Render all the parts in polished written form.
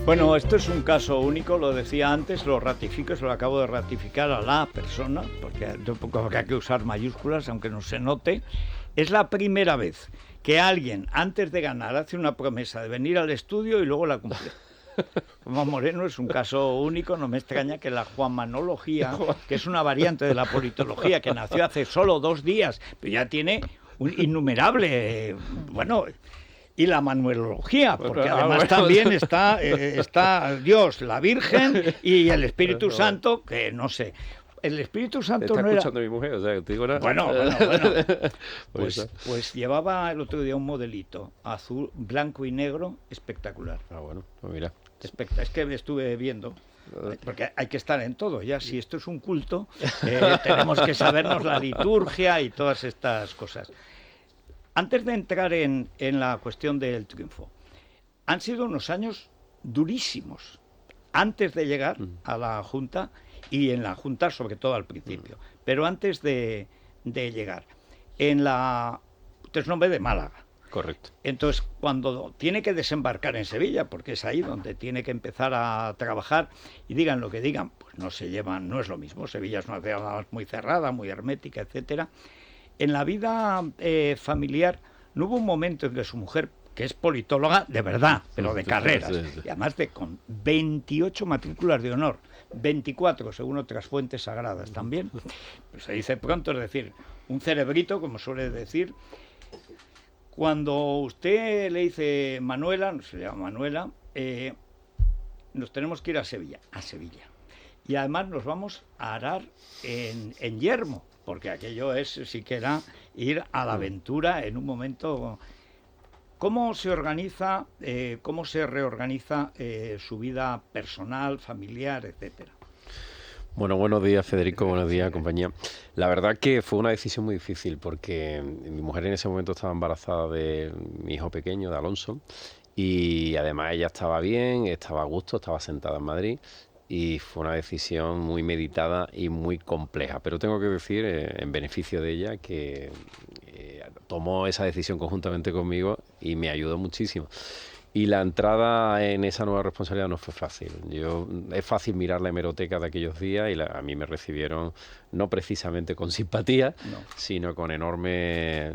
Bueno, esto es un caso único, lo decía antes, lo ratifico, se lo acabo de ratificar a la persona, porque tampoco hay que usar mayúsculas, aunque no se note. Es la primera vez que alguien, antes de ganar, hace una promesa de venir al estudio y luego la cumple. Juanma Moreno es un caso único, no me extraña que la juanmanología, que es una variante de la politología, que nació hace solo 2 días, pero ya tiene un innumerable, bueno... Y la manuelología, porque además también está Dios, la Virgen y el Espíritu Santo, que no sé. El Espíritu Santo está no era... escuchando mi mujer, o sea, que te digo nada. Bueno. Pues llevaba el otro día un modelito azul, blanco y negro, espectacular. Bueno, pues mira. Es que me estuve viendo, porque hay que estar en todo. Ya si esto es un culto, tenemos que sabernos la liturgia y todas estas cosas. Antes de entrar en la cuestión del triunfo, han sido unos años durísimos antes de llegar a la Junta y en la Junta sobre todo al principio, pero antes de llegar. Usted es un hombre de Málaga. Correcto. Entonces, cuando tiene que desembarcar en Sevilla, porque es ahí donde tiene que empezar a trabajar, y digan lo que digan, pues no es lo mismo. Sevilla es una ciudad muy cerrada, muy hermética, etcétera. En la vida familiar no hubo un momento en que su mujer, que es politóloga de verdad, pero de carreras, y además con 28 matrículas de honor, 24 según otras fuentes sagradas también, pues se dice pronto, es decir, un cerebrito, como suele decir. Cuando usted le dice Manuela, no se llama Manuela, nos tenemos que ir a Sevilla. Y además nos vamos a arar en yermo, porque aquello es siquiera ir a la aventura en un momento. ¿Cómo se organiza, cómo se reorganiza su vida personal, familiar, etcétera? Bueno, buenos días, Federico, buenos días, compañía. La verdad que fue una decisión muy difícil porque mi mujer en ese momento estaba embarazada de mi hijo pequeño, de Alonso, y además ella estaba bien, estaba a gusto, estaba sentada en Madrid. Y fue una decisión muy meditada y muy compleja. Pero tengo que decir, en beneficio de ella, que tomó esa decisión conjuntamente conmigo y me ayudó muchísimo. Y la entrada en esa nueva responsabilidad no fue fácil. Es fácil mirar la hemeroteca de aquellos días y a mí me recibieron no precisamente con simpatía, sino con enormes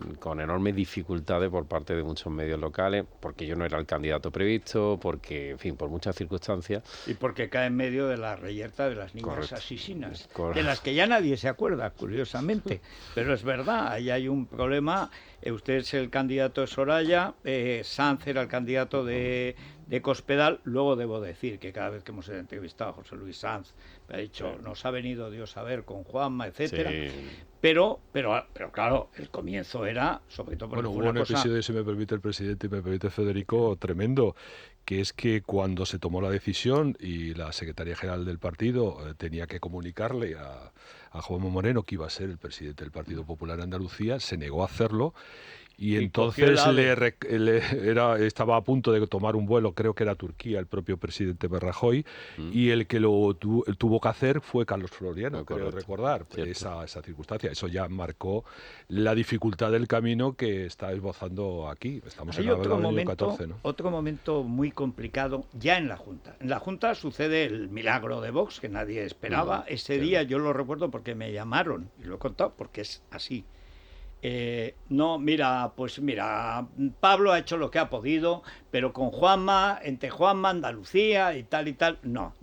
dificultades por parte de muchos medios locales, porque yo no era el candidato previsto, porque, en fin, por muchas circunstancias. Y porque cae en medio de la reyerta de las niñas asesinas, Correcto. de las que ya nadie se acuerda, curiosamente. Pero es verdad, ahí hay un problema. Usted es el candidato de Soraya, Sanz era el candidato de Cospedal. Luego debo decir que cada vez que hemos entrevistado a José Luis Sanz me ha dicho, nos ha venido Dios a ver con Juanma, etcétera. Sí. Pero claro, el comienzo era, sobre todo... Bueno, hubo un episodio, si me permite el presidente y me permite Federico, tremendo, que es que cuando se tomó la decisión y la secretaria general del partido tenía que comunicarle a Juanma Moreno que iba a ser el presidente del Partido Popular de Andalucía, se negó a hacerlo. Y entonces estaba a punto de tomar un vuelo, creo que era Turquía, el propio presidente Rajoy, y el que lo tuvo que hacer fue Carlos Floriano, creo recordar, esa circunstancia. Eso ya marcó la dificultad del camino que está esbozando aquí. Estamos en el año 14, ¿no? Otro momento muy complicado ya en la Junta. En la Junta sucede el milagro de Vox, que nadie esperaba. Ese día yo lo recuerdo porque me llamaron, y lo he contado porque es así. Pablo ha hecho lo que ha podido, pero con Juanma, entre Juanma, Andalucía y tal, no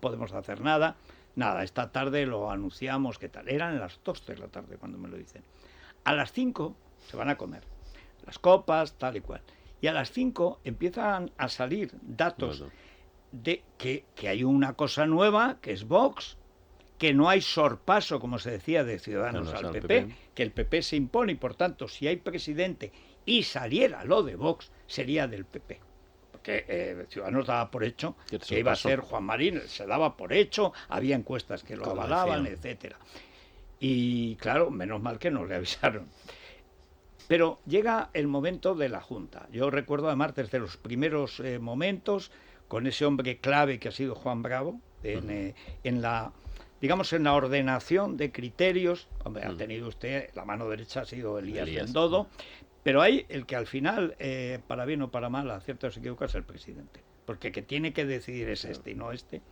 podemos hacer nada, esta tarde lo anunciamos, ¿qué tal? Eran las 2 de la tarde cuando me lo dicen. A las 5 se van a comer las copas, tal y cual, y a las 5 empiezan a salir datos de que hay una cosa nueva, que es Vox, que no hay sorpaso, como se decía, de Ciudadanos al PP, que el PP se impone y, por tanto, si hay presidente y saliera lo de Vox, sería del PP. Porque Ciudadanos daba por hecho que iba a ser Juan Marín, se daba por hecho, había encuestas que lo avalaban, etcétera. Y, claro, menos mal que nos le avisaron. Pero llega el momento de la Junta. Yo recuerdo, además, desde los primeros momentos, con ese hombre clave que ha sido Juan Bravo, en la ordenación de criterios. Hombre, ha tenido usted, la mano derecha ha sido Elías Bendodo, pero hay el que al final, para bien o para mal, acierta o se equivoca, es el presidente. porque que tiene que decidir es este y no este.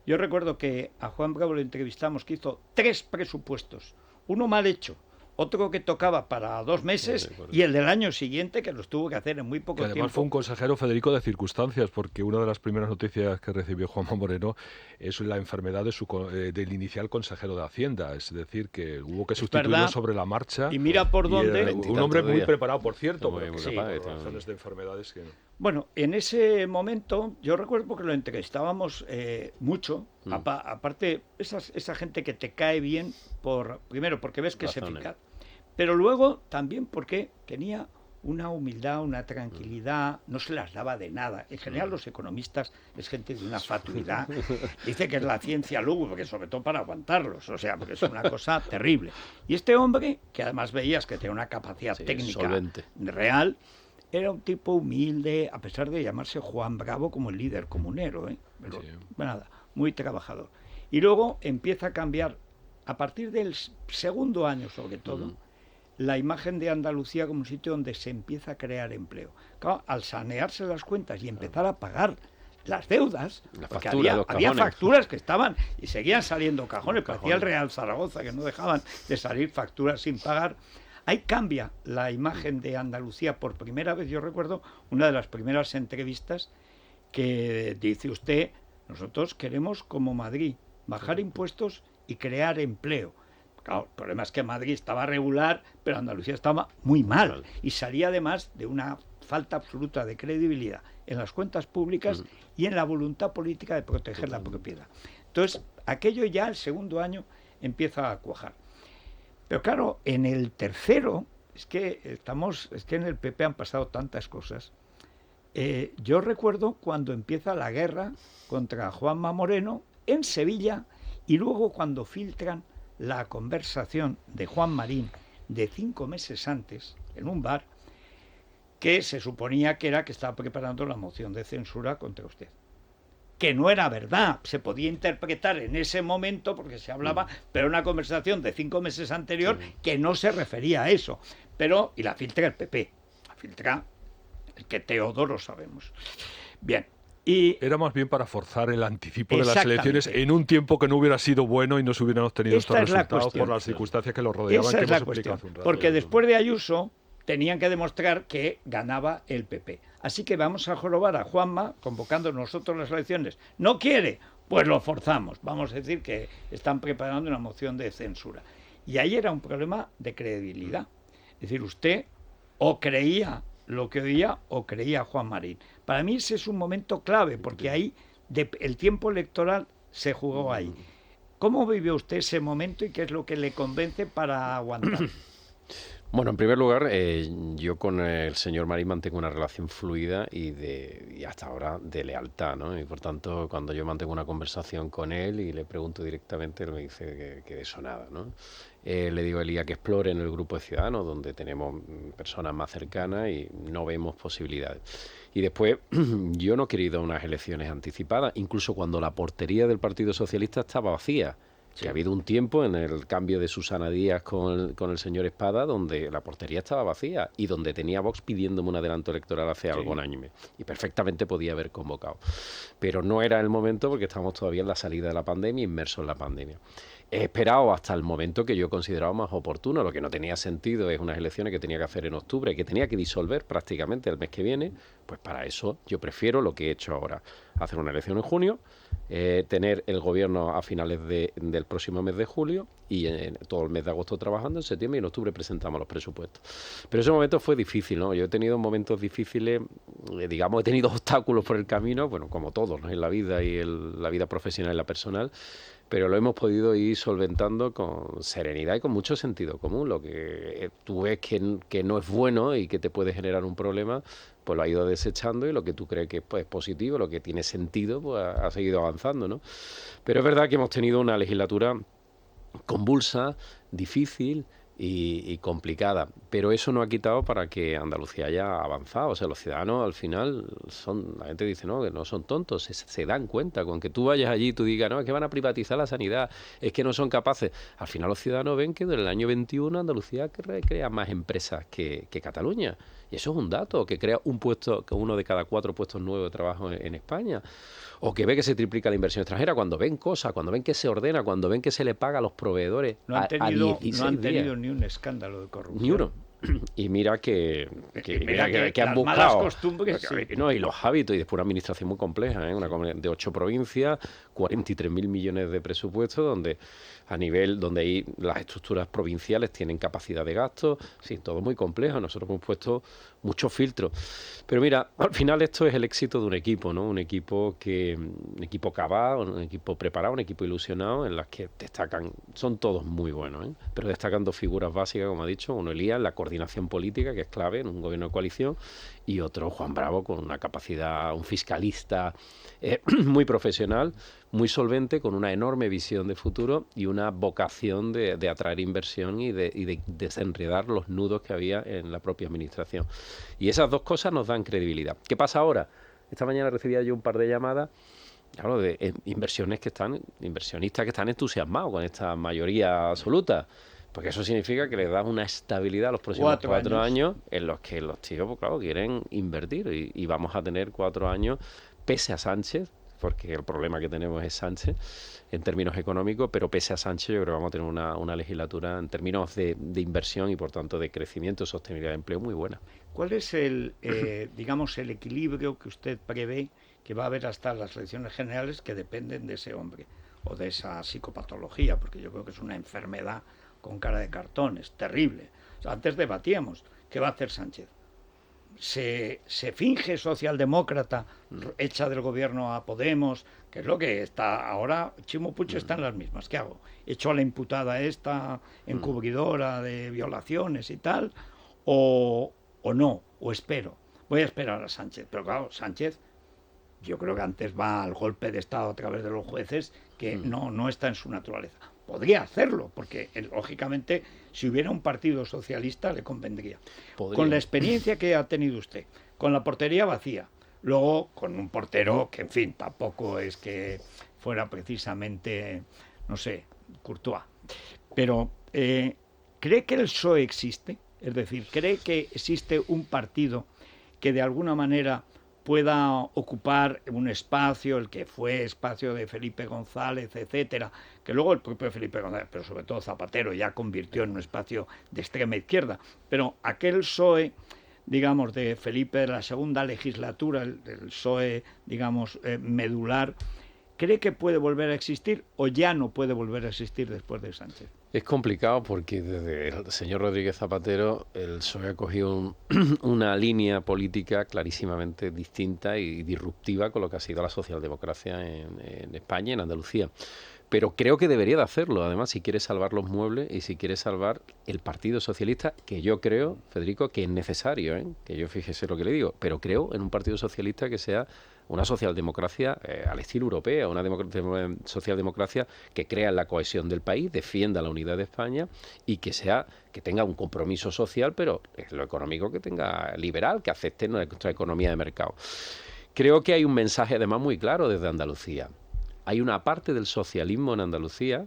Yo recuerdo que a Juan Bravo lo entrevistamos, que hizo 3 presupuestos, uno mal hecho, otro que tocaba para 2 meses y el del año siguiente que los tuvo que hacer en muy poco además tiempo. fue un consejero, Federico, de circunstancias, porque una de las primeras noticias que recibió Juanma Moreno es la enfermedad del inicial consejero de Hacienda, es decir, que hubo que sustituirlo sobre la marcha. Y mira por dónde. Un hombre muy preparado, por cierto, muy sí, capaz, por razones de enfermedades que no. Bueno, en ese momento yo recuerdo que lo entrevistábamos mucho, aparte esa gente que te cae bien, primero porque ves que es eficaz, pero luego también porque tenía una humildad, una tranquilidad, no se las daba de nada. En general los economistas es gente de una fatuidad. Dice que es la ciencia lúgubre, sobre todo para aguantarlos, o sea, porque es una cosa terrible. Y este hombre, que además veías que tenía una capacidad técnica solvente, real, era un tipo humilde, a pesar de llamarse Juan Bravo como el líder comunero, pero nada, muy trabajador. Y luego empieza a cambiar, a partir del segundo año sobre todo, la imagen de Andalucía como un sitio donde se empieza a crear empleo. Claro, al sanearse las cuentas y empezar a pagar las deudas, porque había facturas que estaban y seguían saliendo cajones, parecía el Real Zaragoza, que no dejaban de salir facturas sin pagar. Ahí cambia la imagen de Andalucía por primera vez. Yo recuerdo una de las primeras entrevistas que dice usted, nosotros queremos como Madrid, bajar impuestos y crear empleo. Claro, el problema es que Madrid estaba regular, pero Andalucía estaba muy mal y salía además de una falta absoluta de credibilidad en las cuentas públicas y en la voluntad política de proteger la propiedad. Entonces, aquello ya el segundo año empieza a cuajar. Pero claro, en el tercero, es que en el PP han pasado tantas cosas. Yo recuerdo cuando empieza la guerra contra Juanma Moreno en Sevilla y luego cuando filtran la conversación de Juan Marín de 5 meses antes en un bar, que se suponía que estaba preparando la moción de censura contra usted. Que no era verdad, se podía interpretar en ese momento porque se hablaba, pero una conversación de 5 meses anterior que no se refería a eso. Y la filtra el PP, la filtra el que Teodoro sabemos. Bien. Era más bien para forzar el anticipo de las elecciones en un tiempo que no hubiera sido bueno y no se hubieran obtenido estos resultados por las circunstancias que lo rodeaban, que hemos explicado hace un rato. Porque después de Ayuso tenían que demostrar que ganaba el PP. Así que vamos a jorobar a Juanma, convocando nosotros las elecciones. ¿No quiere? Pues lo forzamos. Vamos a decir que están preparando una moción de censura. Y ahí era un problema de credibilidad. Es decir, usted o creía lo que oía o creía Juan Marín. Para mí ese es un momento clave, porque ahí el tiempo electoral se jugó ahí. ¿Cómo vivió usted ese momento y qué es lo que le convence para aguantar? Bueno, en primer lugar, yo con el señor Marín mantengo una relación fluida y hasta ahora de lealtad, ¿no? Y por tanto, cuando yo mantengo una conversación con él y le pregunto directamente, él me dice que de eso nada, ¿no? Le digo a Elías que explore en el grupo de Ciudadanos, donde tenemos personas más cercanas y no vemos posibilidades. Y después, yo no he querido unas elecciones anticipadas, incluso cuando la portería del Partido Socialista estaba vacía. Que ha habido un tiempo en el cambio de Susana Díaz con el señor Espada donde la portería estaba vacía y donde tenía Vox pidiéndome un adelanto electoral hace algún año y medio. Y perfectamente podía haber convocado. Pero no era el momento porque estábamos todavía en la salida de la pandemia, inmersos en la pandemia. He esperado hasta el momento que yo consideraba más oportuno. Lo que no tenía sentido es unas elecciones que tenía que hacer en octubre, que tenía que disolver prácticamente el mes que viene. Pues para eso yo prefiero lo que he hecho ahora. Hacer una elección en junio, tener el gobierno a finales del próximo mes de julio y todo el mes de agosto trabajando, en septiembre y en octubre presentamos los presupuestos. Pero ese momento fue difícil, ¿no? Yo he tenido momentos difíciles, digamos, he tenido obstáculos por el camino, bueno, como todos, ¿no? En la vida y la vida profesional y la personal, pero lo hemos podido ir solventando con serenidad y con mucho sentido común. Lo que tú ves que no es bueno y que te puede generar un problema, pues lo ha ido desechando y lo que tú crees que es positivo, lo que tiene sentido, pues ha seguido avanzando, ¿no? Pero es verdad que hemos tenido una legislatura convulsa, difícil y complicada, pero eso no ha quitado para que Andalucía haya avanzado. O sea, los ciudadanos al final la gente dice, no, que no son tontos, se dan cuenta, con que tú vayas allí y tú digas, no, es que van a privatizar la sanidad, es que no son capaces. Al final los ciudadanos ven que desde el año 21 Andalucía crea más empresas que Cataluña. Y eso es un dato, que crea un puesto, que 1 de cada 4 puestos nuevos de trabajo en España. O que ve que se triplica la inversión extranjera, cuando ven cosas, cuando ven que se ordena, cuando ven que se le paga a los proveedores No han a tenido, 16 no han tenido días. ni un escándalo de corrupción. Ni uno. Y mira que han las buscado. malas costumbres, sí. No, y los hábitos, y después una administración muy compleja, ¿eh? Una comunidad de 8 provincias, 43.000 millones de presupuesto, donde a nivel, donde ahí las estructuras provinciales tienen capacidad de gasto, sí, todo muy complejo. Nosotros hemos puesto muchos filtros. Pero mira, al final esto es el éxito de un equipo, ¿no? Un equipo acabado, un equipo preparado, un equipo ilusionado, en las que destacan, son todos muy buenos, ¿eh? Pero destacan 2 figuras básicas, como ha dicho, uno Elías, la coordinación política, que es clave en un gobierno de coalición, y otro Juan Bravo, con una capacidad, un fiscalista muy profesional, muy solvente, con una enorme visión de futuro y una vocación de atraer inversión y de desenredar los nudos que había en la propia administración. Y esas 2 cosas nos dan credibilidad. ¿Qué pasa ahora? Esta mañana recibía yo un par de llamadas, claro, de inversionistas que están entusiasmados con esta mayoría absoluta. Porque eso significa que les das una estabilidad a los próximos 4 años en los que los tíos, pues claro, quieren invertir. Y vamos a tener 4 años, pese a Sánchez, porque el problema que tenemos es Sánchez en términos económicos, pero pese a Sánchez yo creo que vamos a tener una legislatura en términos de inversión y por tanto de crecimiento y sostenibilidad de empleo muy buena. ¿Cuál es el, digamos, el equilibrio que usted prevé que va a haber hasta las elecciones generales que dependen de ese hombre o de esa psicopatología? Porque yo creo que es una enfermedad con cara de cartón, es terrible. O sea, antes debatíamos, ¿qué va a hacer Sánchez? Se finge socialdemócrata, echa del gobierno a Podemos, que es lo que está ahora. Chimo Puig está en las mismas. ¿Qué hago? ¿Echo a la imputada esta encubridora de violaciones y tal? ¿O no? ¿O espero? Voy a esperar a Sánchez. Pero claro, Sánchez, yo creo que antes va al golpe de Estado a través de los jueces, que no está en su naturaleza. Podría hacerlo, porque lógicamente si hubiera un partido socialista le convendría. Podría. Con la experiencia que ha tenido usted, con la portería vacía, luego con un portero que, en fin, tampoco es que fuera precisamente, no sé, Courtois. Pero, ¿cree que el PSOE existe? Es decir, ¿cree que existe un partido que de alguna manera pueda ocupar un espacio, el que fue espacio de Felipe González, etcétera, que luego el propio Felipe González, pero sobre todo Zapatero, ya convirtió en un espacio de extrema izquierda, pero aquel PSOE, digamos, de Felipe de la segunda legislatura, el PSOE, digamos, medular, ¿cree que puede volver a existir o ya no puede volver a existir después de Sánchez? Es complicado porque desde el señor Rodríguez Zapatero el PSOE ha cogido una línea política clarísimamente distinta y disruptiva con lo que ha sido la socialdemocracia en España y en Andalucía. Pero creo que debería de hacerlo, además, si quiere salvar los muebles y si quiere salvar el Partido Socialista, que yo creo, Federico, que es necesario, que yo fíjese lo que le digo, pero creo en un Partido Socialista que sea una socialdemocracia al estilo europeo, una socialdemocracia que crea en la cohesión del país, defienda la unidad de España y que tenga un compromiso social, pero lo económico que tenga liberal, que acepte nuestra economía de mercado. Creo que hay un mensaje además muy claro desde Andalucía. Hay una parte del socialismo en Andalucía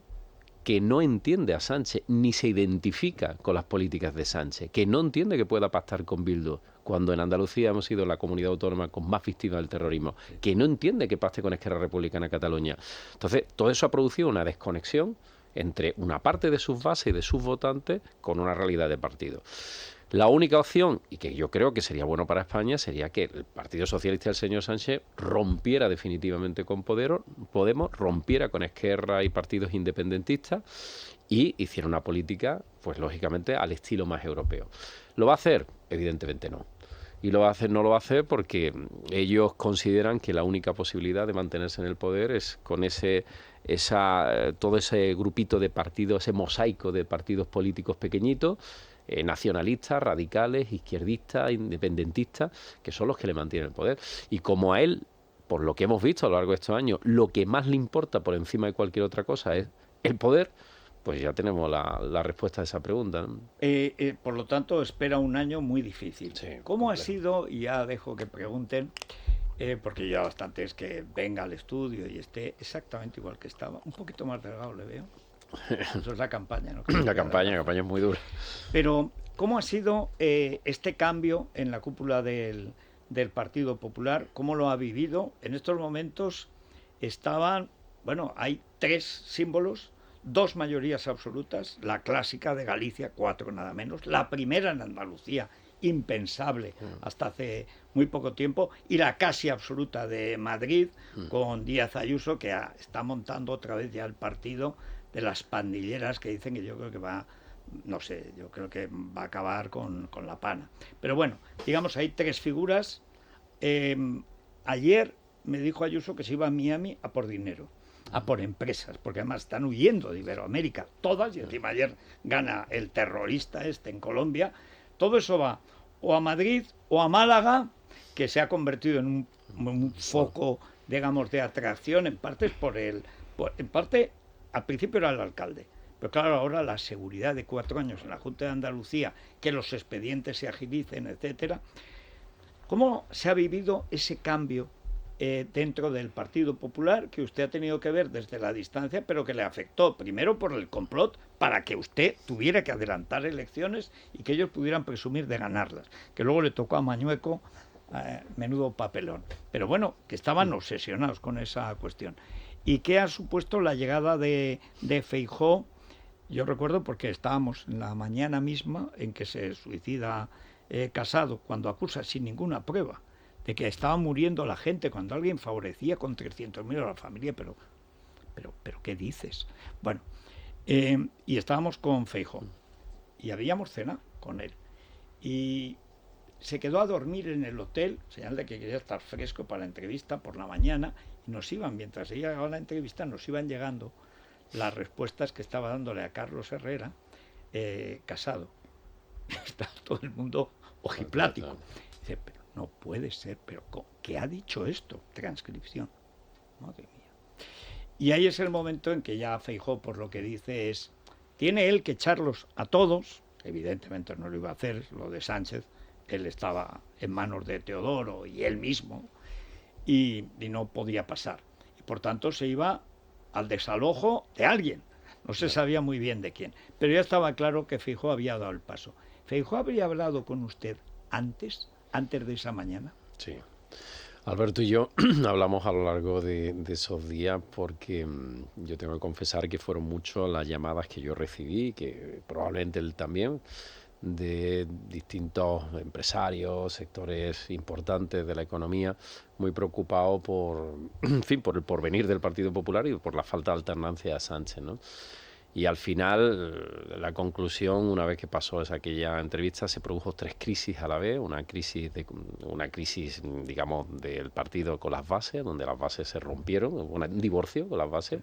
que no entiende a Sánchez ni se identifica con las políticas de Sánchez, que no entiende que pueda pactar con Bildu, cuando en Andalucía hemos sido la comunidad autónoma con más víctimas del terrorismo, que no entiende que pacte con Esquerra Republicana Cataluña. Entonces, todo eso ha producido una desconexión entre una parte de sus bases y de sus votantes con una realidad de partido. La única opción, y que yo creo que sería bueno para España, sería que el Partido Socialista del señor Sánchez rompiera definitivamente con Podemos, rompiera con Esquerra y partidos independentistas y hiciera una política, pues lógicamente, al estilo más europeo. ¿Lo va a hacer? Evidentemente no. Y no lo va a hacer porque ellos consideran que la única posibilidad de mantenerse en el poder es con todo ese grupito de partidos, ese mosaico de partidos políticos pequeñitos, nacionalistas, radicales, izquierdistas, independentistas, que son los que le mantienen el poder. Y como a él, por lo que hemos visto a lo largo de estos años, lo que más le importa por encima de cualquier otra cosa es el poder, pues ya tenemos la respuesta a esa pregunta, ¿no? Por lo tanto, espera un año muy difícil. Sí, ¿Cómo ha sido? Y ya dejo que pregunten, porque ya bastante es que venga al estudio y esté exactamente igual que estaba. Un poquito más delgado le veo. Eso es la campaña, ¿no? La campaña es muy dura. Pero, ¿cómo ha sido este cambio en la cúpula del Partido Popular? ¿Cómo lo ha vivido? En estos momentos hay 3 símbolos, 2 mayorías absolutas, la clásica de Galicia, 4 nada menos, la primera en Andalucía, impensable hasta hace muy poco tiempo, y la casi absoluta de Madrid, con Díaz Ayuso, que está montando otra vez ya el partido de las pandilleras, que dicen que yo creo que yo creo que va a acabar con la pana. Pero bueno, digamos, hay 3 figuras. Ayer me dijo Ayuso que se iba a Miami a por dinero, a por empresas, porque además están huyendo de Iberoamérica, todas, y encima ayer gana el terrorista en Colombia. Todo eso va o a Madrid o a Málaga, que se ha convertido en un foco, digamos, de atracción, en parte en parte al principio era el alcalde, pero claro, ahora la seguridad de 4 años en la Junta de Andalucía, que los expedientes se agilicen, etcétera. ¿Cómo se ha vivido ese cambio dentro del Partido Popular, que usted ha tenido que ver desde la distancia, pero que le afectó primero por el complot para que usted tuviera que adelantar elecciones y que ellos pudieran presumir de ganarlas, que luego le tocó a Mañueco menudo papelón, pero bueno, que estaban obsesionados con esa cuestión? ¿Y qué ha supuesto la llegada de Feijóo? Yo recuerdo, porque estábamos en la mañana misma en que se suicida Casado, cuando acusa sin ninguna prueba de que estaba muriendo la gente, cuando alguien favorecía con 300.000 a la familia, pero ¿qué dices? Bueno, y estábamos con Feijóo y habíamos cenado con él, y se quedó a dormir en el hotel, señal de que quería estar fresco para la entrevista por la mañana, y mientras ella llegaba a la entrevista, nos iban llegando las respuestas que estaba dándole a Carlos Herrera Casado. Está todo el mundo ojiplático. Dice, pero no puede ser, pero ¿qué ha dicho esto? Transcripción. Madre mía. Y ahí es el momento en que ya Feijóo, por lo que dice, tiene él que echarlos a todos. Evidentemente no lo iba a hacer, lo de Sánchez, él estaba en manos de Teodoro y él mismo, y no podía pasar. Y por tanto se iba al desalojo de alguien. No se sabía muy bien de quién, pero ya estaba claro que Feijóo había dado el paso. ¿Feijóo habría hablado con usted antes de esa mañana? Sí. Alberto y yo hablamos a lo largo de esos días, porque yo tengo que confesar que fueron muchas las llamadas que yo recibí, que probablemente él también, de distintos empresarios, sectores importantes de la economía, muy preocupados por el porvenir del Partido Popular y por la falta de alternancia a Sánchez, ¿no? Y al final, la conclusión, una vez que pasó aquella entrevista, se produjo 3 crisis a la vez. Una crisis, digamos, del partido con las bases, donde las bases se rompieron, un divorcio con las bases.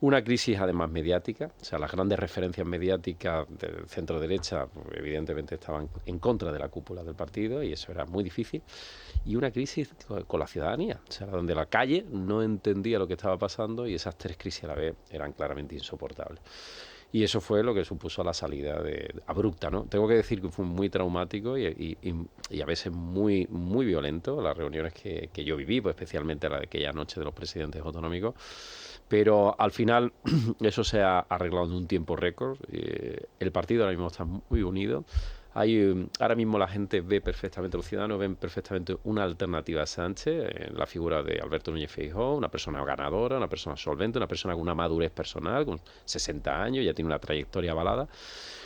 Una crisis además mediática, o sea, las grandes referencias mediáticas del centro derecha evidentemente estaban en contra de la cúpula del partido, y eso era muy difícil. Y una crisis con la ciudadanía, o sea, donde la calle no entendía lo que estaba pasando, y esas 3 crisis a la vez eran claramente insoportables. Y eso fue lo que supuso la salida abrupta, ¿no? Tengo que decir que fue muy traumático y a veces muy, muy violento las reuniones que yo viví, pues especialmente la de aquella noche de los presidentes autonómicos. Pero al final eso se ha arreglado en un tiempo récord. El partido ahora mismo está muy unido. Ahora mismo la gente ve perfectamente, los ciudadanos ven perfectamente una alternativa a Sánchez en la figura de Alberto Núñez Feijóo, una persona ganadora, una persona solvente, una persona con una madurez personal, con 60 años, ya tiene una trayectoria avalada.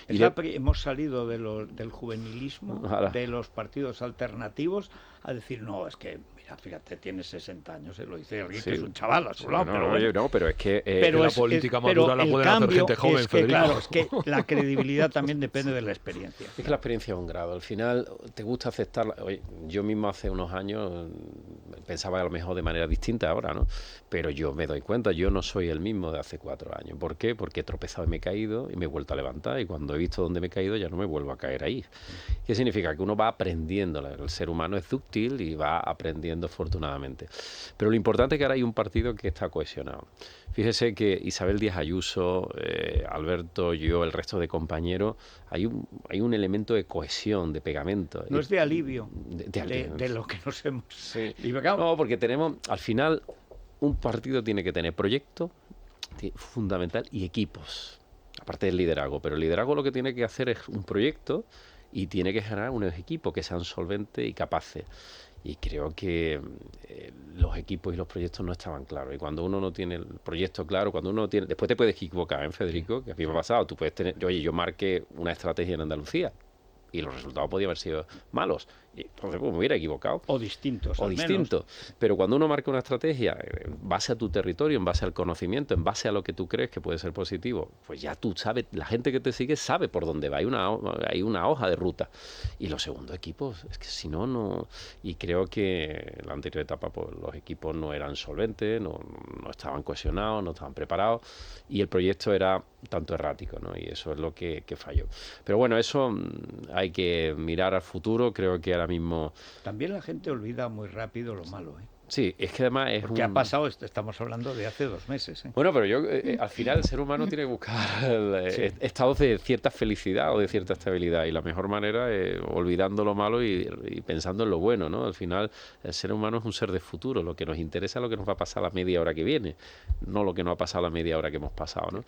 Hemos salido del juvenilismo, de los partidos alternativos, a decir, no, es que, mira, fíjate, tiene 60 años, lo dice Enrique, sí, es un chaval a su lado. Pero es que la política madura la pueden hacer gente joven, es que, Federico. Claro, es que la credibilidad también depende de la experiencia. Es que la experiencia es un grado. Al final te gusta aceptarla. Oye, yo mismo hace unos años pensaba a lo mejor de manera distinta ahora, ¿no? Pero yo me doy cuenta, yo no soy el mismo de hace 4 años. ¿Por qué? Porque he tropezado y me he caído y me he vuelto a levantar, y cuando he visto dónde me he caído ya no me vuelvo a caer ahí. ¿Qué significa? Que uno va aprendiendo. El ser humano es dúctil y va aprendiendo afortunadamente. Pero lo importante es que ahora hay un partido que está cohesionado. Fíjese que Isabel Díaz Ayuso, Alberto, yo, el resto de compañeros, hay un elemento de cohesión, de pegamento. No es de alivio de lo que nos hemos librado. No, porque tenemos, al final, un partido tiene que tener proyecto, fundamental, y equipos, aparte del liderazgo. Pero el liderazgo lo que tiene que hacer es un proyecto y tiene que generar unos equipos que sean solventes y capaces. Y creo que los equipos y los proyectos no estaban claros. Y cuando uno no tiene el proyecto claro, cuando uno tiene... Después te puedes equivocar, ¿eh, Federico? Que a mí me ha pasado. Tú puedes tener... Oye, yo marqué una estrategia en Andalucía y los resultados podían haber sido malos. Y entonces pues, me hubiera equivocado. O distintos, O distintos. Pero cuando uno marca una estrategia en base a tu territorio, en base al conocimiento, en base a lo que tú crees que puede ser positivo, pues ya tú sabes, la gente que te sigue sabe por dónde va. Hay una hoja de ruta. Y los segundos equipos, es que si no, no... Y creo que en la anterior etapa pues, los equipos no eran solventes, no estaban cohesionados, no estaban preparados, y el proyecto era tanto errático, ¿no? Y eso es lo que falló. Pero bueno, eso hay que mirar al futuro. Creo que ahora mismo... También la gente olvida muy rápido lo malo, ¿eh? Sí, es que además es Porque ha pasado, estamos hablando de hace 2 meses, ¿eh? Bueno, pero yo, al final el ser humano tiene que buscar estados de cierta felicidad o de cierta estabilidad, y la mejor manera es olvidando lo malo y pensando en lo bueno, ¿no? Al final el ser humano es un ser de futuro, lo que nos interesa es lo que nos va a pasar a la media hora que viene, no lo que nos ha pasado a la media hora que hemos pasado, ¿no?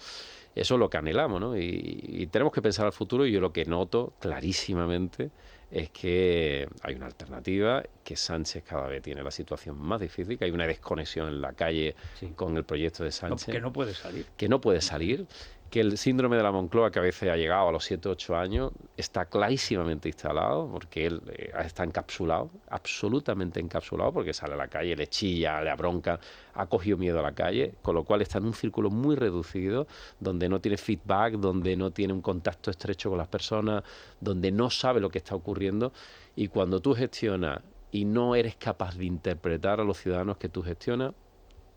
Eso es lo que anhelamos, ¿no? Y tenemos que pensar al futuro, y yo lo que noto clarísimamente es que hay una alternativa, que Sánchez cada vez tiene la situación más difícil, que hay una desconexión en la calle con el proyecto de Sánchez. Que no puede salir. Que no puede salir, que el síndrome de la Moncloa, que a veces ha llegado a los 7 o 8 años, está clarísimamente instalado, porque él está encapsulado, absolutamente encapsulado, porque sale a la calle, le chilla, le abronca, ha cogido miedo a la calle, con lo cual está en un círculo muy reducido, donde no tiene feedback, donde no tiene un contacto estrecho con las personas, donde no sabe lo que está ocurriendo. Y cuando tú gestionas y no eres capaz de interpretar a los ciudadanos que tú gestionas,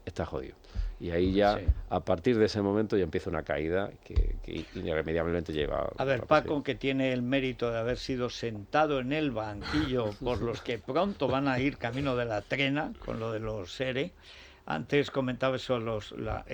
estás jodido. Y ahí ya, a partir de ese momento, ya empieza una caída que irremediablemente lleva a ver, Paco, que tiene el mérito de haber sido sentado en el banquillo por los que pronto van a ir camino de la trena, con lo de los ERE. Antes comentaba eso, la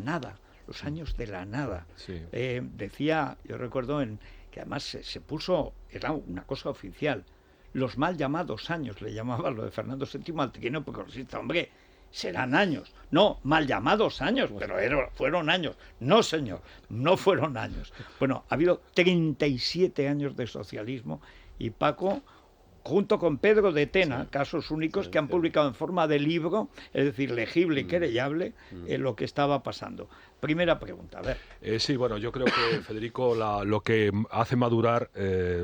nada, los años de la nada. Sí. Decía, yo recuerdo que además se puso, era una cosa oficial, los mal llamados años, le llamaba lo de Fernando VII al trienio progresista. Hombre, serán años, no, mal llamados años, pero fueron años. No, señor, no fueron años. Bueno, ha habido 37 años de socialismo, y Paco, junto con Pedro de Tena, casos únicos que han publicado en forma de libro, es decir, legible y querellable, lo que estaba pasando. Primera pregunta, a ver. Sí, bueno, yo creo que, Federico, lo que hace madurar,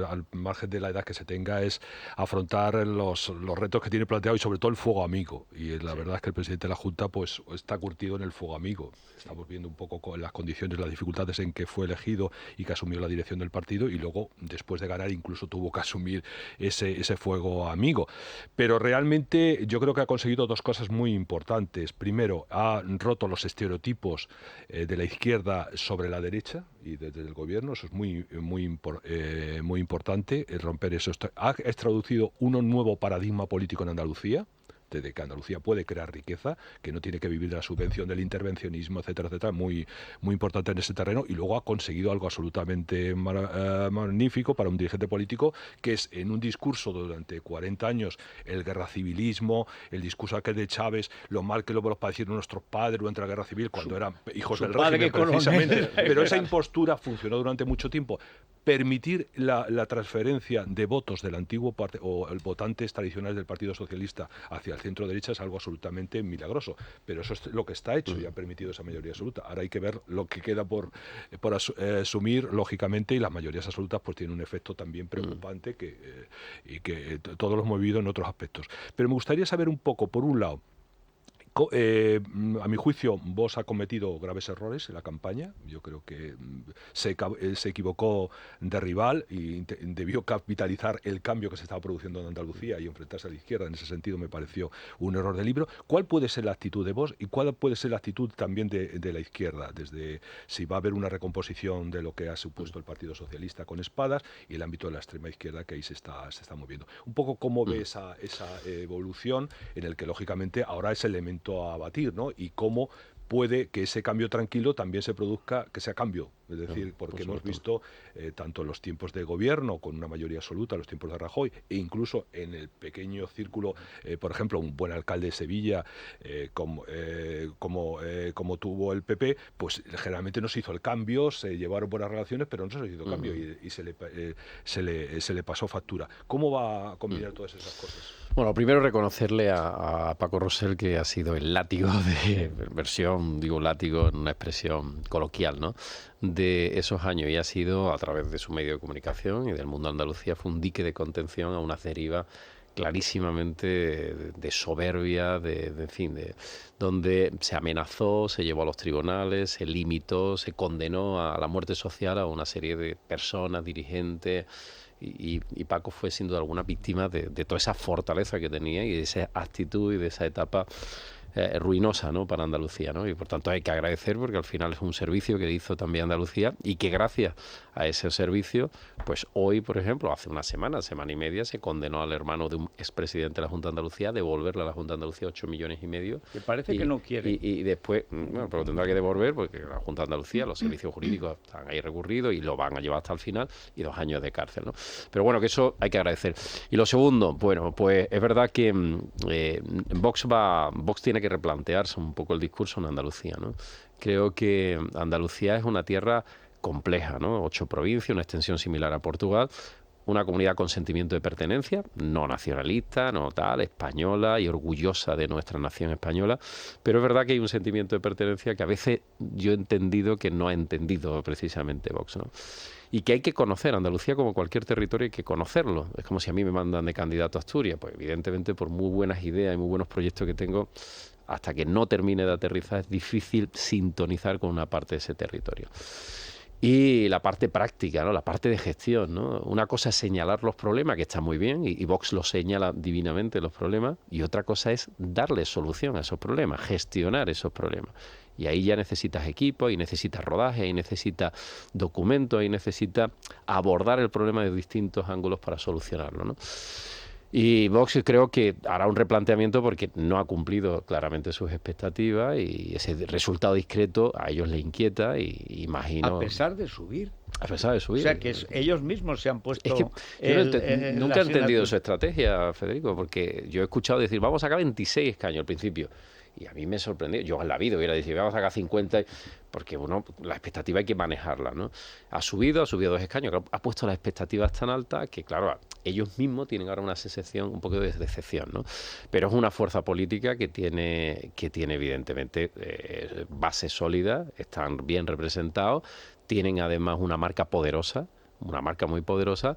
al margen de la edad que se tenga, es afrontar los retos que tiene planteado, y sobre todo el fuego amigo. Y la verdad es que el presidente de la Junta pues está curtido en el fuego amigo. Estamos viendo un poco con las condiciones, las dificultades en que fue elegido y que asumió la dirección del partido, y luego, después de ganar, incluso tuvo que asumir ese fuego amigo. Pero realmente yo creo que ha conseguido 2 cosas muy importantes. Primero, ha roto los estereotipos de la izquierda sobre la derecha y desde el gobierno. Eso es muy importante, romper eso. Ha introducido un nuevo paradigma político en Andalucía, de que Andalucía puede crear riqueza, que no tiene que vivir de la subvención, del intervencionismo, etcétera, etcétera, muy importante en ese terreno. Y luego ha conseguido algo absolutamente magnífico para un dirigente político, que es, en un discurso durante 40 años, el guerra civilismo, el discurso aquel de Chávez, lo mal que lo padecieron nuestros padres durante la guerra civil, cuando eran hijos del régimen, precisamente. Pero esa impostura funcionó durante mucho tiempo. Permitir la transferencia de votos del antiguo o votantes tradicionales del Partido Socialista hacia el centro derecha es algo absolutamente milagroso, pero eso es lo que está hecho y ha permitido esa mayoría absoluta. Ahora hay que ver lo que queda por asumir, lógicamente, y las mayorías absolutas pues tienen un efecto también preocupante y que todos lo hemos vivido en otros aspectos. Pero me gustaría saber un poco, por un lado, a mi juicio, Vox ha cometido graves errores en la campaña. Yo creo que se equivocó de rival y debió capitalizar el cambio que se estaba produciendo en Andalucía y enfrentarse a la izquierda. En ese sentido me pareció un error de libro. ¿Cuál puede ser la actitud de Vox y cuál puede ser la actitud también de la izquierda? Desde si va a haber una recomposición de lo que ha supuesto el Partido Socialista con Espadas y el ámbito de la extrema izquierda, que ahí se está moviendo. Un poco cómo ve esa evolución, en el que lógicamente ahora es elemento a batir, ¿no? Y cómo puede que ese cambio tranquilo también se produzca, que sea cambio. Es decir, porque hemos visto, tanto en los tiempos de gobierno, con una mayoría absoluta, los tiempos de Rajoy, e incluso en el pequeño círculo, por ejemplo, un buen alcalde de Sevilla, como tuvo el PP, pues generalmente no se hizo el cambio, se llevaron buenas relaciones, pero no se hizo cambio y se le pasó factura. ¿Cómo va a combinar todas esas cosas? Bueno, primero reconocerle a Paco Rosell que ha sido el látigo de versión, digo látigo en una expresión coloquial, ¿no?, de esos años, y ha sido, a través de su medio de comunicación y del Mundo Andalucía, fue un dique de contención a unas derivas clarísimamente de soberbia, en fin, donde se amenazó, se llevó a los tribunales, se limitó, se condenó a la muerte social a una serie de personas, dirigentes. Y Paco fue sin duda alguna víctima de toda esa fortaleza que tenía y de esa actitud y de esa etapa ruinosa, ¿no?, para Andalucía, ¿no? Y por tanto hay que agradecer, porque al final es un servicio que hizo también Andalucía y que gracias a ese servicio, pues hoy, por ejemplo, hace una semana y media, se condenó al hermano de un expresidente de la Junta de Andalucía a devolverle a la Junta de Andalucía 8,5 millones. Que parece que no quiere. Y después, bueno, pero tendrá que devolver, porque la Junta de Andalucía, los servicios jurídicos están ahí recurridos y lo van a llevar hasta el final, y 2 años de cárcel, ¿no? Pero bueno, que eso hay que agradecer. Y lo segundo, bueno, pues es verdad que Vox tiene que replantearse un poco el discurso en Andalucía, ¿no? Creo que Andalucía es una tierra compleja, ¿no? 8 provincias, una extensión similar a Portugal, una comunidad con sentimiento de pertenencia, no nacionalista, no tal, española y orgullosa de nuestra nación española, pero es verdad que hay un sentimiento de pertenencia que a veces yo he entendido que no ha entendido precisamente Vox, ¿no? Y que hay que conocer Andalucía, como cualquier territorio, hay que conocerlo. Es como si a mí me mandan de candidato a Asturias, pues evidentemente por muy buenas ideas y muy buenos proyectos que tengo, hasta que no termine de aterrizar es difícil sintonizar con una parte de ese territorio. Y la parte práctica, ¿no?, la parte de gestión, ¿no? Una cosa es señalar los problemas, que está muy bien, y Vox lo señala divinamente los problemas, y otra cosa es darle solución a esos problemas, gestionar esos problemas. Y ahí ya necesitas equipo, ahí necesitas rodaje, ahí necesitas documentos, ahí necesitas abordar el problema de distintos ángulos para solucionarlo, ¿no? Y Vox creo que hará un replanteamiento porque no ha cumplido claramente sus expectativas, y ese resultado discreto a ellos les inquieta, y imagino... A pesar de subir. A pesar de subir. O sea, que ellos mismos se han puesto... Es que yo nunca he entendido su estrategia, Federico, porque yo he escuchado decir, vamos a sacar 26 escaños al principio. Y a mí me sorprendió. Yo en la vida hubiera dicho, vamos a sacar 50, porque bueno, la expectativa hay que manejarla, ¿no? Ha subido 2 escaños, ha puesto las expectativas tan altas que, claro, ellos mismos tienen ahora una sensación, un poco de decepción, ¿no? Pero es una fuerza política que tiene evidentemente base sólida, están bien representados, tienen además una marca poderosa, una marca muy poderosa,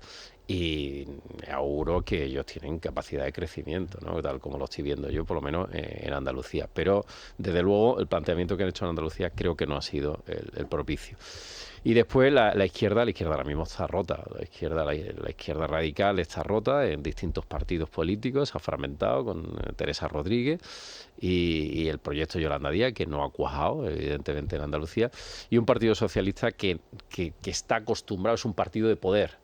y me auguro que ellos tienen capacidad de crecimiento, ¿no?, tal como lo estoy viendo yo, por lo menos en Andalucía. Pero, desde luego, el planteamiento que han hecho en Andalucía creo que no ha sido el propicio. Y después la izquierda ahora mismo está rota. La izquierda radical está rota en distintos partidos políticos, se ha fragmentado con Teresa Rodríguez y el proyecto Yolanda Díaz, que no ha cuajado, evidentemente, en Andalucía, y un partido socialista que está acostumbrado, es un partido de poder.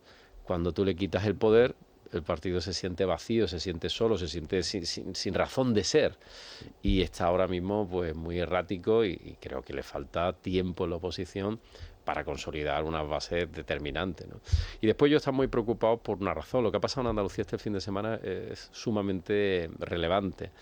Cuando tú le quitas el poder, el partido se siente vacío, se siente solo, se siente sin razón de ser. Y está ahora mismo pues muy errático, y creo que le falta tiempo en la oposición para consolidar unas bases determinantes, ¿no? Y después yo estoy muy preocupado por una razón. Lo que ha pasado en Andalucía este fin de semana es sumamente relevante,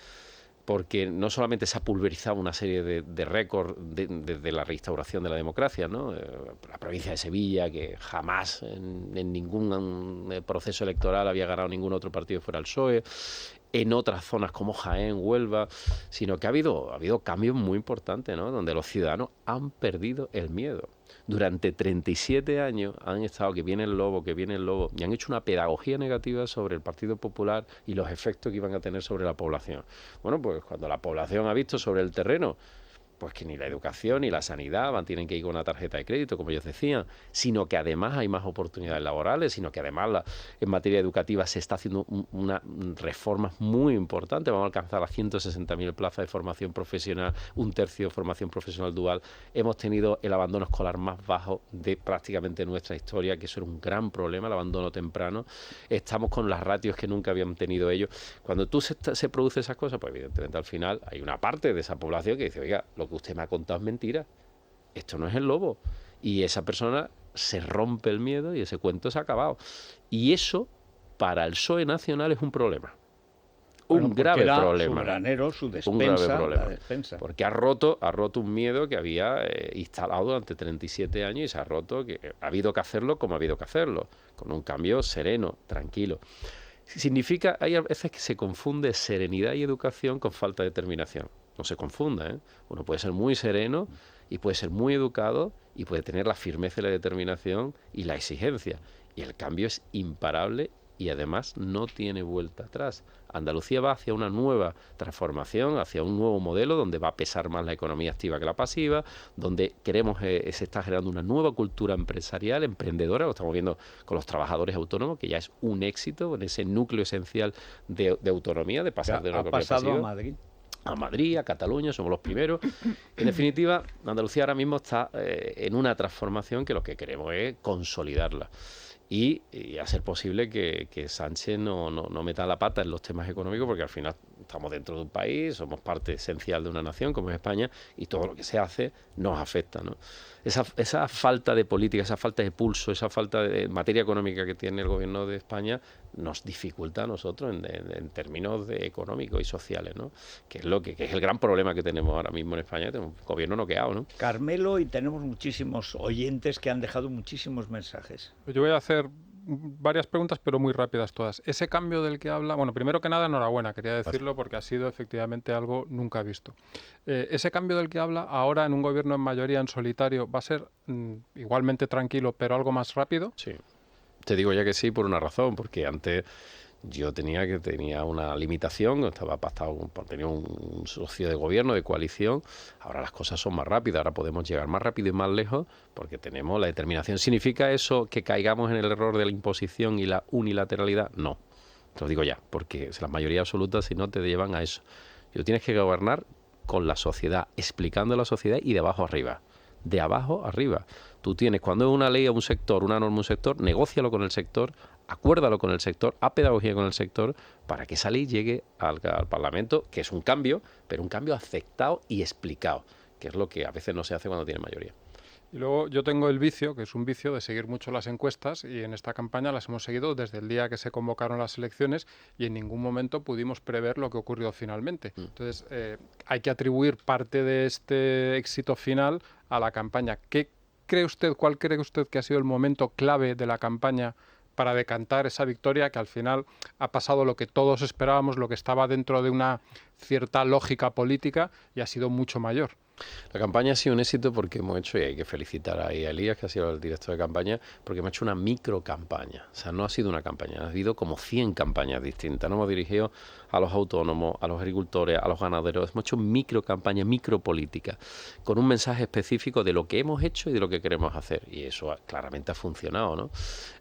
porque no solamente se ha pulverizado una serie de récords desde la reinstauración de la democracia, ¿no? La provincia de Sevilla, que jamás en ningún proceso electoral había ganado ningún otro partido fuera el PSOE, en otras zonas como Jaén, Huelva, sino que ha habido cambios muy importantes, ¿no?, donde los ciudadanos han perdido el miedo. Durante 37 años han estado que viene el lobo, y han hecho una pedagogía negativa sobre el Partido Popular y los efectos que iban a tener sobre la población. Bueno, pues cuando la población ha visto sobre el terreno pues que ni la educación ni la sanidad tienen que ir con una tarjeta de crédito, como ellos decían, sino que además hay más oportunidades laborales, sino que además en materia educativa se está haciendo una reforma muy importante. Vamos a alcanzar las 160.000 plazas de formación profesional, 1/3 de formación profesional dual. Hemos tenido el abandono escolar más bajo de prácticamente nuestra historia, que eso era un gran problema, el abandono temprano. Estamos con las ratios que nunca habían tenido ellos. Cuando se produce esas cosas, pues evidentemente al final hay una parte de esa población que dice, oiga, lo lo que usted me ha contado es mentira, esto no es el lobo. Y esa persona se rompe el miedo y ese cuento se ha acabado. Y eso, para el PSOE nacional, es un problema. Bueno, Un grave era problema. Su granero, su Un grave despensa, problema. la despensa. Porque ha roto un miedo que había instalado durante 37 años y se ha roto, que ha habido que hacerlo como ha habido que hacerlo, con un cambio sereno, tranquilo. Significa, hay a veces que se confunde serenidad y educación con falta de determinación. No se confunda, ¿eh? Uno puede ser muy sereno y puede ser muy educado y puede tener la firmeza y la determinación y la exigencia. Y el cambio es imparable y además no tiene vuelta atrás. Andalucía va hacia una nueva transformación, hacia un nuevo modelo donde va a pesar más la economía activa que la pasiva, donde queremos, se está generando una nueva cultura empresarial, emprendedora, lo estamos viendo con los trabajadores autónomos, que ya es un éxito en ese núcleo esencial de autonomía, de pasar de una economía pasado pasiva a Madrid. A Madrid, a Cataluña, somos los primeros. En definitiva, Andalucía ahora mismo está en una transformación que lo que queremos es consolidarla. Y a ser posible que Sánchez no meta la pata en los temas económicos, porque al final estamos dentro de un país, somos parte esencial de una nación como es España, y todo lo que se hace nos afecta, ¿no? Esa falta de política, esa falta de pulso, esa falta de materia económica que tiene el gobierno de España nos dificulta a nosotros en términos económicos y sociales, ¿no? Que es el gran problema que tenemos ahora mismo en España, tenemos un gobierno noqueado, ¿no? Carmelo, y tenemos muchísimos oyentes que han dejado muchísimos mensajes. Yo voy a hacer varias preguntas, pero muy rápidas todas. Ese cambio del que habla, bueno, primero que nada, enhorabuena, quería decirlo, porque ha sido efectivamente algo nunca visto. Ese cambio del que habla, ahora en un gobierno en mayoría en solitario, ¿va a ser igualmente tranquilo, pero algo más rápido? Sí. Te digo ya que sí por una razón, porque antes yo tenía una limitación, estaba pactado, tenía un socio de gobierno, de coalición. Ahora las cosas son más rápidas, ahora podemos llegar más rápido y más lejos porque tenemos la determinación. ¿Significa eso que caigamos en el error de la imposición y la unilateralidad? No, te lo digo ya, porque las mayorías absolutas si no te llevan a eso. Tú tienes que gobernar con la sociedad, explicando a la sociedad y de abajo arriba. De abajo arriba. Tú tienes, cuando es una ley a un sector, una norma a un sector, negócialo con el sector, acuérdalo con el sector, haz pedagogía con el sector, para que esa ley llegue al Parlamento, que es un cambio, pero un cambio aceptado y explicado, que es lo que a veces no se hace cuando tiene mayoría. Y luego yo tengo el vicio, que es un vicio de seguir mucho las encuestas, y en esta campaña las hemos seguido desde el día que se convocaron las elecciones y en ningún momento pudimos prever lo que ocurrió finalmente. Entonces, hay que atribuir parte de este éxito final a la campaña. ¿Cuál cree usted que ha sido el momento clave de la campaña para decantar esa victoria, que al final ha pasado lo que todos esperábamos, lo que estaba dentro de una cierta lógica política, y ha sido mucho mayor? La campaña ha sido un éxito porque hemos hecho, y hay que felicitar ahí a Elías, que ha sido el director de campaña, porque hemos hecho una microcampaña. O sea, no ha sido una campaña, ha habido como 100 campañas distintas. Nos hemos dirigido a los autónomos, a los agricultores, a los ganaderos. Hemos hecho microcampaña, micropolítica, con un mensaje específico de lo que hemos hecho y de lo que queremos hacer. Y eso claramente ha funcionado, ¿no?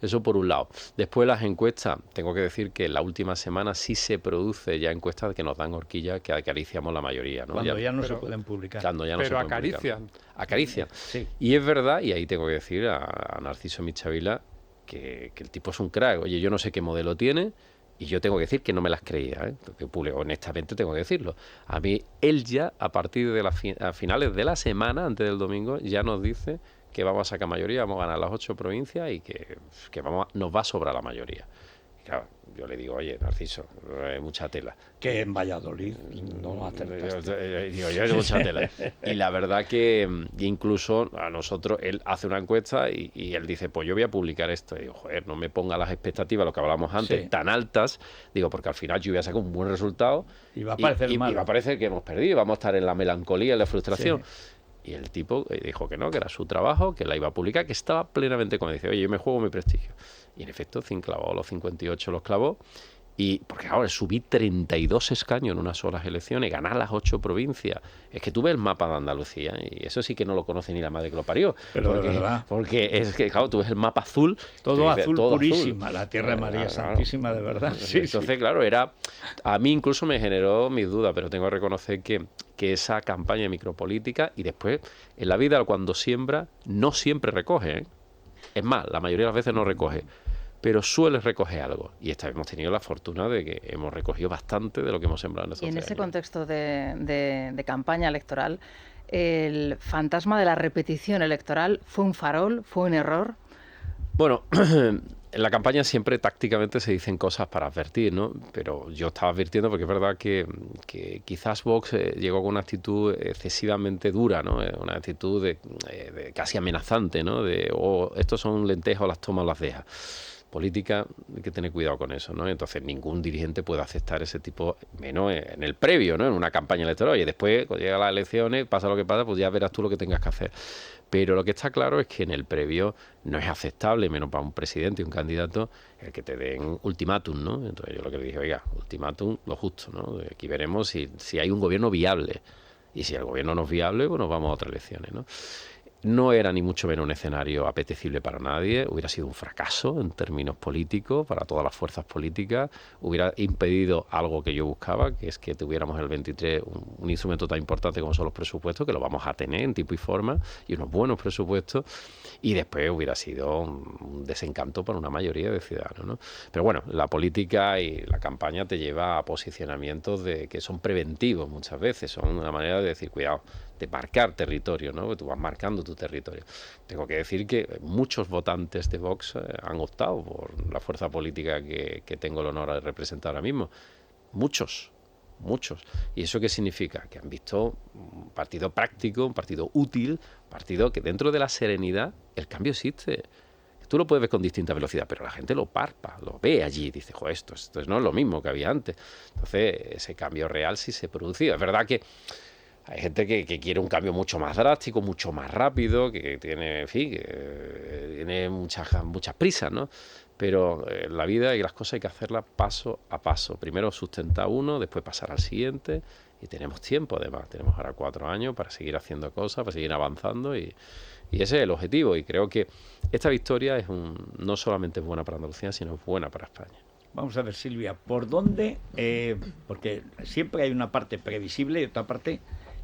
Eso por un lado. Después las encuestas, tengo que decir que en la última semana sí se produce ya encuestas que nos dan horquillas, que acariciamos la mayoría, ¿no? Cuando ya no se pueden publicar. Pero acarician. Acarician. Sí. Y es verdad, y ahí tengo que decir a Narciso Michavila que el tipo es un crack. Oye, yo no sé qué modelo tiene y yo tengo que decir que no me las creía, ¿eh? Porque honestamente tengo que decirlo. A mí, él ya, a partir de a finales de la semana, antes del domingo, ya nos dice que vamos a sacar mayoría, vamos a ganar las 8 provincias y que nos va a sobrar la mayoría. Claro, yo le digo, oye, Narciso, mucha tela. Que en Valladolid no acertaste. Digo, yo mucha tela. Y la verdad que incluso a nosotros, él hace una encuesta y él dice, pues yo voy a publicar esto. Y digo, joder, no me ponga las expectativas, lo que hablábamos antes, tan altas. Digo, porque al final yo voy a sacar un buen resultado. Y va a parecer malo. Y va a parecer que hemos perdido, vamos a estar en la melancolía, en la frustración. Sí. Y el tipo dijo que no, que era su trabajo, que la iba a publicar, que estaba plenamente convencido. Oye, yo me juego mi prestigio. Y en efecto, clavó los 58, los clavó. Y porque ahora subí 32 escaños en unas solas elecciones, ganar las 8 provincias. Es que tú ves el mapa de Andalucía y eso sí que no lo conoce ni la madre que lo parió. Pero de verdad. Porque es que, claro, tú ves el mapa azul. Todo azul todo purísima, azul. La tierra de María Santísima, de verdad. Sí, entonces, claro, a mí incluso me generó mis dudas, pero tengo que reconocer que esa campaña de micropolítica, y después en la vida cuando siembra no siempre recoge, ¿eh? Es más, la mayoría de las veces no recoge, pero suele recoger algo. Y esta vez hemos tenido la fortuna de que hemos recogido bastante de lo que hemos sembrado en estos 3 años. Y en ese contexto de campaña electoral, el fantasma de la repetición electoral fue un farol, fue un error. Bueno, en la campaña siempre tácticamente se dicen cosas para advertir, ¿no? Pero yo estaba advirtiendo porque es verdad que quizás Vox llegó con una actitud excesivamente dura, ¿no? Una actitud de casi amenazante, ¿no? De, estos son lentejas, las toma o las deja. Política, hay que tener cuidado con eso, ¿no? Entonces ningún dirigente puede aceptar ese tipo, menos en el previo, ¿no? En una campaña electoral. Y después, cuando llegan las elecciones, pasa lo que pasa, pues ya verás tú lo que tengas que hacer. Pero lo que está claro es que en el previo no es aceptable, menos para un presidente y un candidato, el que te den ultimátum, ¿no? Entonces yo lo que le dije, oiga, ultimátum, lo justo, ¿no? Aquí veremos si hay un gobierno viable. Y si el gobierno no es viable, pues nos vamos a otras elecciones, ¿no? No era ni mucho menos un escenario apetecible para nadie, hubiera sido un fracaso en términos políticos para todas las fuerzas políticas, hubiera impedido algo que yo buscaba, que es que tuviéramos el 23 un instrumento tan importante como son los presupuestos, que lo vamos a tener en tiempo y forma, y unos buenos presupuestos, y después hubiera sido un desencanto para una mayoría de ciudadanos, ¿no? Pero bueno, la política y la campaña te lleva a posicionamientos que son preventivos muchas veces, son una manera de decir, cuidado, de marcar territorio, ¿no? Porque tú vas marcando tu territorio. Tengo que decir que muchos votantes de Vox han optado por la fuerza política que tengo el honor de representar ahora mismo. Muchos. ¿Y eso qué significa? Que han visto un partido práctico, un partido útil, un partido que dentro de la serenidad el cambio existe. Tú lo puedes ver con distinta velocidad, pero la gente lo palpa, lo ve allí, dice, joder, esto no es lo mismo que había antes. Entonces, ese cambio real sí se ha producido. Es verdad que hay gente que quiere un cambio mucho más drástico, mucho más rápido, que tiene, en fin, que tiene muchas prisas, ¿no? Pero la vida y las cosas hay que hacerlas paso a paso. Primero sustentar uno, después pasar al siguiente, y tenemos tiempo además. Tenemos ahora 4 años para seguir haciendo cosas, para seguir avanzando, y ese es el objetivo. Y creo que esta victoria no solamente es buena para Andalucía, sino es buena para España. Vamos a ver, Silvia, ¿por dónde? Porque siempre hay una parte previsible y otra parte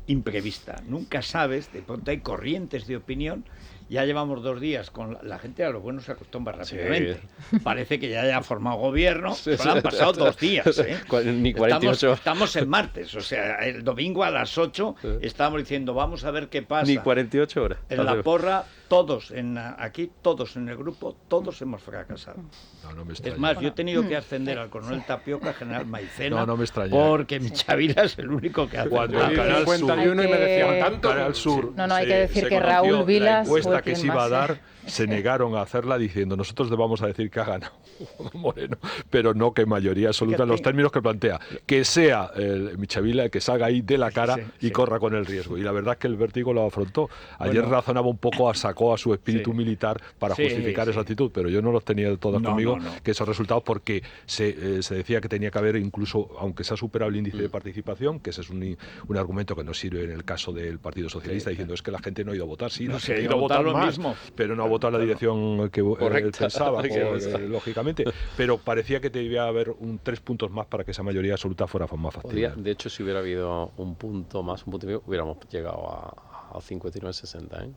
imprevista. Nunca sabes, de pronto hay corrientes de opinión. Ya llevamos 2 días con la gente, a lo bueno se acostumbra rápidamente. Sí. Parece que ya haya formado gobierno, pero han pasado 2 días. Ni 48. Estamos en martes, o sea, el domingo a las 8 estábamos diciendo, vamos a ver qué pasa. Ni 48 horas. En la porra, todos en el grupo, todos hemos fracasado. No me extraña. Es más, yo he tenido que ascender al coronel Tapioca, general Maicena, no me extraña. Porque mi Chavira es el único que hace. Cuando el Canal 51 y me decían tanto. Canal Sur. No, hay que decir que Raúl Vilas fue que se iba a dar, se negaron a hacerla diciendo, nosotros le vamos a decir que ha ganado Moreno, pero no que mayoría absoluta en los términos que plantea. Que sea Michavila que salga ahí de la cara y corra con el riesgo. Y la verdad es que el vértigo lo afrontó. Ayer razonaba un poco, sacó a su espíritu militar para justificar esa actitud, pero yo no los tenía todos conmigo, que esos resultados, porque se decía que tenía que haber incluso, aunque se ha superado el índice de participación, que ese es un argumento que no sirve en el caso del Partido Socialista, diciendo es que la gente no ha ido a votar. Sí, la gente ha ido a votar lo mismo, pero no ha votado la dirección que él pensaba, lógicamente. Pero parecía que debía haber 3 puntos más para que esa mayoría absoluta fuera más factible. De hecho, si hubiera habido un punto más, un punto y medio, hubiéramos llegado a 59-60, ¿eh?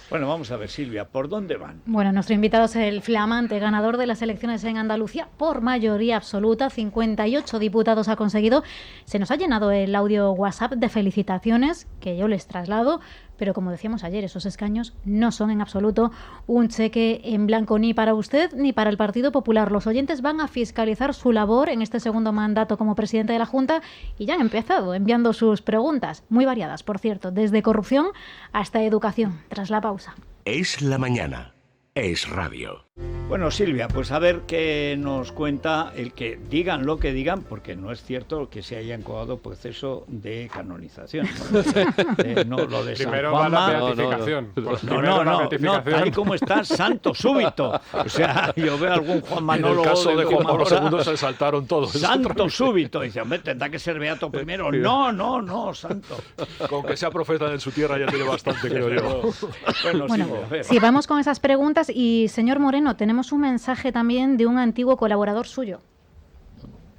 Bueno, vamos a ver, Silvia, ¿por dónde van? Bueno, nuestro invitado es el flamante ganador de las elecciones en Andalucía por mayoría absoluta, 58 diputados ha conseguido. Se nos ha llenado el audio WhatsApp de felicitaciones que yo les traslado, pero como decíamos ayer, esos escaños no son en absoluto un cheque en blanco ni para usted ni para el Partido Popular. Los oyentes van a fiscalizar su labor en este segundo mandato como presidente de la Junta y ya han empezado enviando sus preguntas, muy variadas, por cierto, desde corrupción hasta educación. Tras la pausa. Es la mañana. Es radio. Bueno, Silvia, pues a ver qué nos cuenta el que digan lo que digan, porque no es cierto que se haya encoado proceso de canonización. No, lo de primero San Juanma, va la beatificación. No, tal y como está, santo súbito. O sea, yo veo algún Juan Manolo. En el caso de Juan Pablo II se saltaron todos. Santo súbito. Dice, hombre, tendrá que ser beato primero. No, santo. Con que sea profeta en su tierra ya tiene bastante, creo yo. Bueno, sí, vamos con esas preguntas. Y, señor Moreno, tenemos un mensaje también de un antiguo colaborador suyo.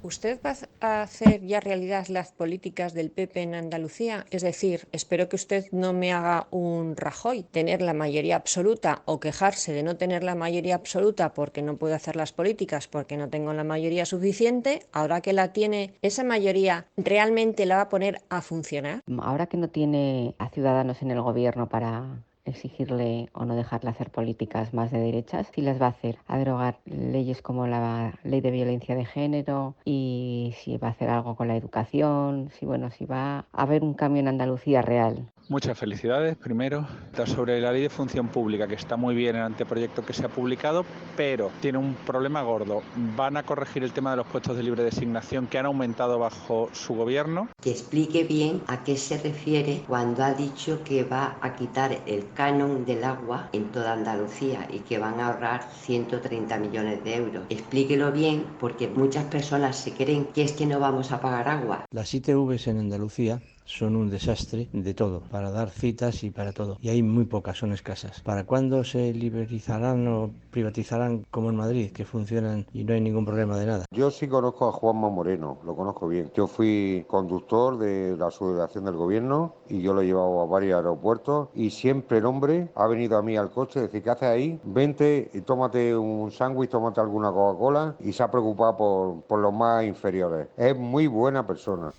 ¿Usted va a hacer ya realidad las políticas del PP en Andalucía? Es decir, espero que usted no me haga un Rajoy, tener la mayoría absoluta o quejarse de no tener la mayoría absoluta porque no puedo hacer las políticas porque no tengo la mayoría suficiente. Ahora que la tiene, ¿esa mayoría realmente la va a poner a funcionar? Ahora que no tiene a Ciudadanos en el gobierno para exigirle o no dejarle hacer políticas más de derechas, sí las va a hacer, a derogar leyes como la ley de violencia de género, y si va a hacer algo con la educación, si va a haber un cambio en Andalucía real. Muchas felicidades, primero. Sobre la ley de función pública, que está muy bien el anteproyecto que se ha publicado, pero tiene un problema gordo. Van a corregir el tema de los puestos de libre designación que han aumentado bajo su gobierno. Que explique bien a qué se refiere cuando ha dicho que va a quitar el canon del agua en toda Andalucía y que van a ahorrar 130 millones de euros. Explíquelo bien, porque muchas personas se creen que es que no vamos a pagar agua. Las ITVs en Andalucía son un desastre de todo, para dar citas y para todo. Y hay muy pocas, son escasas. ¿Para cuándo se liberalizarán o privatizarán como en Madrid, que funcionan y no hay ningún problema de nada? Yo sí conozco a Juanma Moreno, lo conozco bien. Yo fui conductor de la subdelegación del gobierno y yo lo he llevado a varios aeropuertos y siempre el hombre ha venido a mí al coche y decir, ¿qué haces ahí? Vente y tómate un sándwich, tómate alguna Coca-Cola, y se ha preocupado por los más inferiores. Es muy buena persona.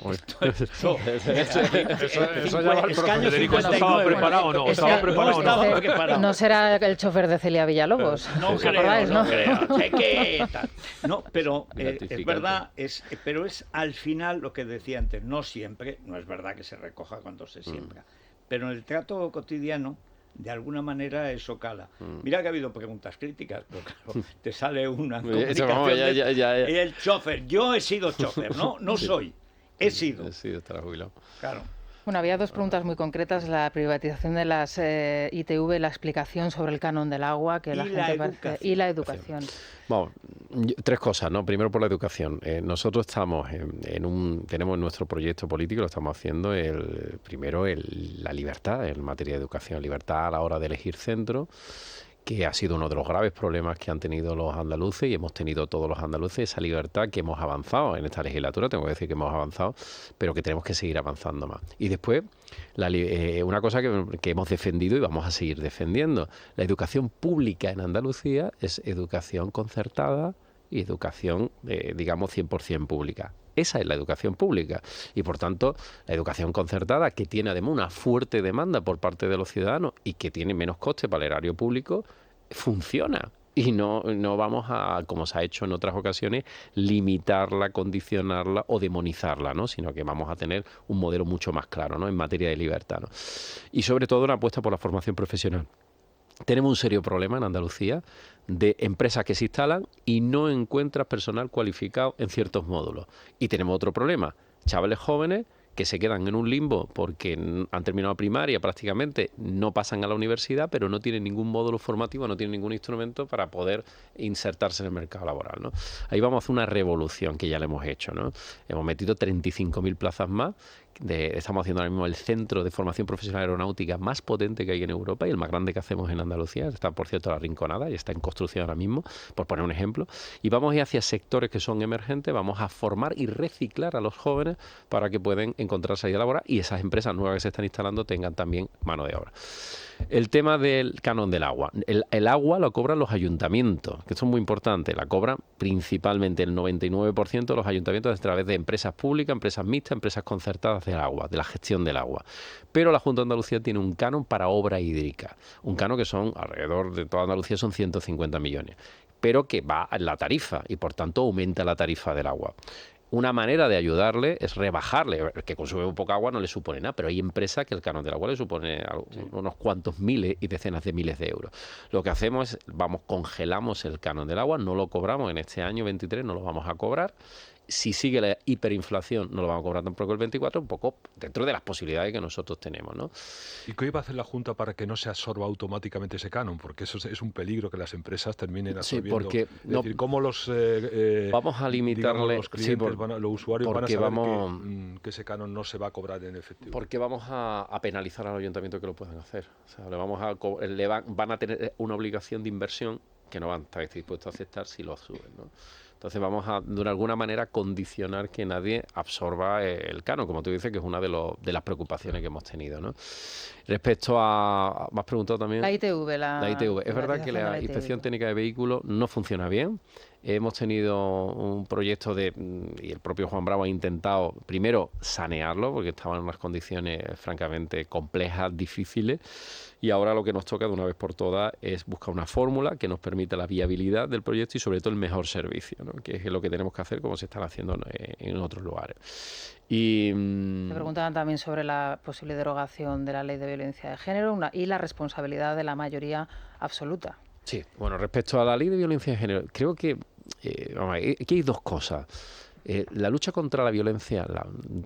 Eso ya va al profesor. Federico, ¿eso estaba preparado o no? ¿Estaba preparado o no? No será el chofer de Celia Villalobos. No creo, no creo. No, pero es verdad, pero es al final lo que decía antes, no siempre, no es verdad que se recoja cuando se siembra, pero en el trato cotidiano, de alguna manera eso cala. Mira que ha habido preguntas críticas, pero claro, te sale una comunicación y el chofer, yo he sido chofer, no soy. He sido, estará jubilado. Claro. Bueno, había dos preguntas muy concretas: la privatización de las ITV, la explicación sobre el canon del agua, que la gente parece, y la educación. Vamos, tres cosas, ¿no? Primero por la educación. Nosotros estamos tenemos nuestro proyecto político, lo estamos haciendo la libertad en materia de educación, libertad a la hora de elegir centro, que ha sido uno de los graves problemas que han tenido los andaluces y hemos tenido todos los andaluces, esa libertad que hemos avanzado en esta legislatura, tengo que decir que hemos avanzado, pero que tenemos que seguir avanzando más. Y después, una cosa que hemos defendido y vamos a seguir defendiendo, la educación pública en Andalucía es educación concertada y educación, digamos, 100% pública. Esa es la educación pública y, por tanto, la educación concertada, que tiene además una fuerte demanda por parte de los ciudadanos y que tiene menos coste para el erario público, funciona. Y no vamos a, como se ha hecho en otras ocasiones, limitarla, condicionarla o demonizarla, ¿no? Sino que vamos a tener un modelo mucho más claro, ¿no? En materia de libertad, ¿no? Y sobre todo una apuesta por la formación profesional. Tenemos un serio problema en Andalucía de empresas que se instalan y no encuentran personal cualificado en ciertos módulos. Y tenemos otro problema, chavales jóvenes que se quedan en un limbo porque han terminado primaria prácticamente, no pasan a la universidad, pero no tienen ningún módulo formativo, no tienen ningún instrumento para poder insertarse en el mercado laboral, ¿no? Ahí vamos a hacer una revolución que ya le hemos hecho, ¿no? Hemos metido 35.000 plazas más. Estamos haciendo ahora mismo el centro de formación profesional aeronáutica más potente que hay en Europa y el más grande que hacemos en Andalucía. Está, por cierto, La Rinconada y está en construcción ahora mismo, por poner un ejemplo. Y vamos a ir hacia sectores que son emergentes, vamos a formar y reciclar a los jóvenes para que puedan encontrar salida laboral y esas empresas nuevas que se están instalando tengan también mano de obra. El tema del canon del agua. El agua lo cobran los ayuntamientos, que esto es muy importante. La cobran principalmente el 99% de los ayuntamientos a través de empresas públicas, empresas mixtas, empresas concertadas del agua, de la gestión del agua. Pero la Junta de Andalucía tiene un canon para obra hídrica. Un canon que son, alrededor de toda Andalucía, son 150 millones. Pero que va en la tarifa y, por tanto, aumenta la tarifa del agua. Una manera de ayudarle es rebajarle, que consume un poco agua no le supone nada, pero hay empresas que el canon del agua le supone unos cuantos miles y decenas de miles de euros. Lo que hacemos es, congelamos el canon del agua, no lo cobramos en este año 23, no lo vamos a cobrar. Si sigue la hiperinflación, no lo vamos a cobrar tampoco el 24, un poco dentro de las posibilidades que nosotros tenemos, ¿no? ¿Y qué iba a hacer la Junta para que no se absorba automáticamente ese canon? Porque eso es un peligro que las empresas terminen absorbiendo. Sí, porque es decir, ¿cómo los vamos a limitarle, los clientes, los usuarios van a saber que ese canon no se va a cobrar en efectivo? Porque vamos a penalizar al ayuntamiento que lo puedan hacer. O sea, van a tener una obligación de inversión que no van a estar dispuestos a aceptar si lo suben, ¿no? Entonces vamos a, de alguna manera, condicionar que nadie absorba el canon, como tú dices, que es una de las preocupaciones que hemos tenido, ¿no? Respecto a... Me has preguntado también... La ITV. La ITV. Es verdad que la Inspección Técnica de Vehículos no funciona bien. Hemos tenido un proyecto y el propio Juan Bravo ha intentado, primero, sanearlo, porque estaba en unas condiciones francamente complejas, difíciles, y ahora lo que nos toca de una vez por todas es buscar una fórmula que nos permita la viabilidad del proyecto y sobre todo el mejor servicio, ¿no? Que es lo que tenemos que hacer como se están haciendo en otros lugares. Y me preguntaban también sobre la posible derogación de la Ley de Violencia de Género y la responsabilidad de la mayoría absoluta. Sí, bueno, respecto a la Ley de Violencia de Género, creo que aquí hay dos cosas. La lucha contra la violencia,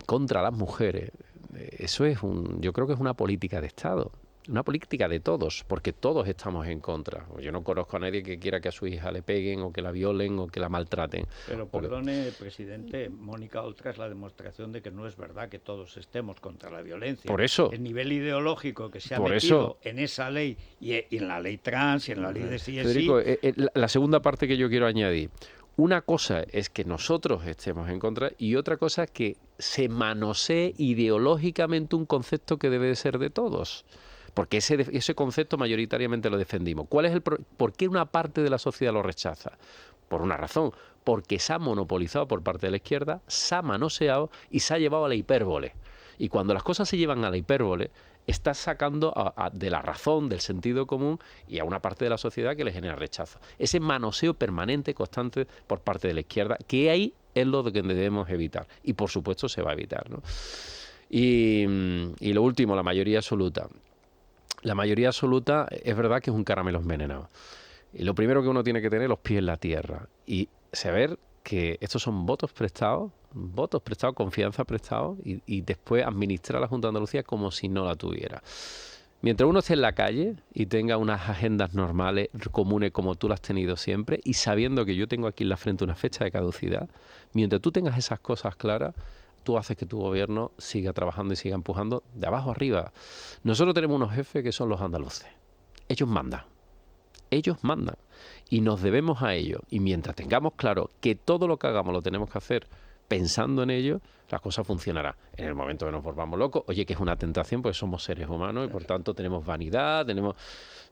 contra las mujeres, eso yo creo que es una política de Estado. Una política de todos, porque todos estamos en contra. Yo no conozco a nadie que quiera que a su hija le peguen o que la violen o que la maltraten. Pero perdone, presidente, Mónica Oltra es la demostración de que no es verdad que todos estemos contra la violencia. Por eso. El nivel ideológico que se ha metido en esa ley y en la ley trans y en la ley de sí es sí. Federico, la segunda parte que yo quiero añadir. Una cosa es que nosotros estemos en contra y otra cosa es que se manosee ideológicamente un concepto que debe de ser de todos. Porque ese concepto mayoritariamente lo defendimos. ¿Por qué una parte de la sociedad lo rechaza? Por una razón, porque se ha monopolizado por parte de la izquierda, se ha manoseado y se ha llevado a la hipérbole. Y cuando las cosas se llevan a la hipérbole, estás sacando de la razón, del sentido común y a una parte de la sociedad que le genera rechazo. Ese manoseo permanente, constante por parte de la izquierda, que ahí es lo que debemos evitar. Y por supuesto se va a evitar, ¿no? Y lo último, la mayoría absoluta. La mayoría absoluta es verdad que es un caramelo envenenado. Y lo primero que uno tiene que tener los pies en la tierra y saber que estos son votos prestados, confianza prestados y después administrar a la Junta de Andalucía como si no la tuviera. Mientras uno esté en la calle y tenga unas agendas normales, comunes como tú las has tenido siempre y sabiendo que yo tengo aquí en la frente una fecha de caducidad, mientras tú tengas esas cosas claras, tú haces que tu gobierno siga trabajando y siga empujando de abajo arriba. Nosotros tenemos unos jefes que son los andaluces. Ellos mandan. Y nos debemos a ellos. Y mientras tengamos claro que todo lo que hagamos lo tenemos que hacer pensando en ello, la cosa funcionará. En el momento que nos volvamos locos, oye, que es una tentación, pues somos seres humanos y por tanto tenemos vanidad,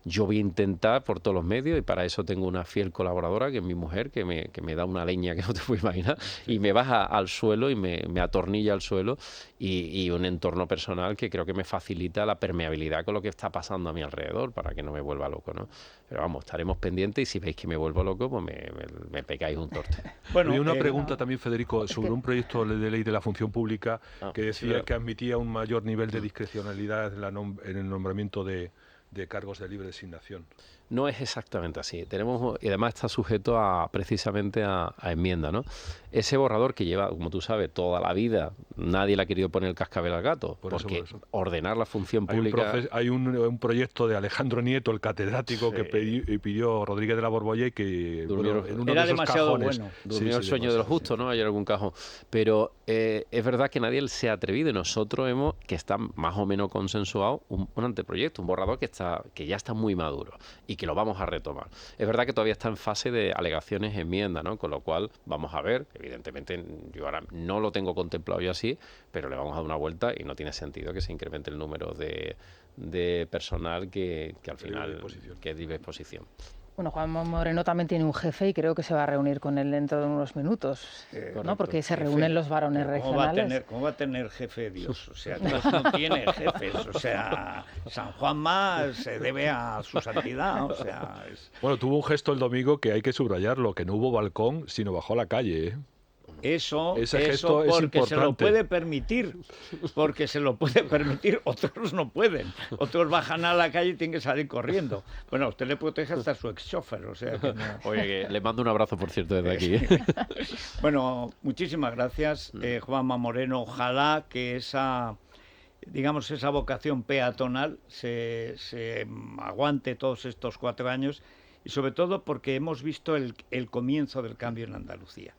Yo voy a intentar por todos los medios y para eso tengo una fiel colaboradora que es mi mujer, que me da una leña que no te puedes imaginar y me baja al suelo y me atornilla al suelo y un entorno personal que creo que me facilita la permeabilidad con lo que está pasando a mi alrededor para que no me vuelva loco, ¿no? Pero vamos, estaremos pendientes y si veis que me vuelvo loco, pues me pegáis un torte. Bueno, hay una pregunta también, Federico, sobre un proyecto de ley de la función pública que decía que admitía un mayor nivel de discrecionalidad en el nombramiento de cargos de libre designación. No es exactamente así. Y además está sujeto precisamente a enmienda, ¿no? Ese borrador que lleva, como tú sabes, toda la vida, nadie le ha querido poner el cascabel al gato, por eso. Ordenar la función pública... Hay un proyecto de Alejandro Nieto, el catedrático, que pidió Rodríguez de la Borbolla y que en uno era de esos demasiado cajones, bueno. Durmió el sueño de los justos, ¿no? Hay algún cajón. Pero es verdad que nadie se ha atrevido. Nosotros que está más o menos consensuado, un anteproyecto, un borrador que ya está muy maduro y que lo vamos a retomar. Es verdad que todavía está en fase de alegaciones, enmienda, ¿no? Con lo cual vamos a ver, evidentemente yo ahora no lo tengo contemplado yo así, pero le vamos a dar una vuelta y no tiene sentido que se incremente el número de personal que al final que es de disposición. Bueno, Juan Moreno también tiene un jefe y creo que se va a reunir con él dentro de unos minutos, ¿no? Porque se reúnen los varones regionales. ¿Cómo va a tener jefe Dios? O sea, Dios no tiene jefes. O sea, San Juanma se debe a su santidad. O sea, Bueno, tuvo un gesto el domingo que hay que subrayarlo, que no hubo balcón, sino bajó a la calle, ¿eh? Ese gesto porque se lo puede permitir, otros no pueden, otros bajan a la calle y tienen que salir corriendo. Bueno, a usted le protege hasta su ex-chofer, o sea que no... Oye, que le mando un abrazo, por cierto, desde aquí. Bueno, muchísimas gracias, Juanma Moreno. Ojalá que esa vocación peatonal se aguante todos estos 4 años y sobre todo porque hemos visto el comienzo del cambio en Andalucía.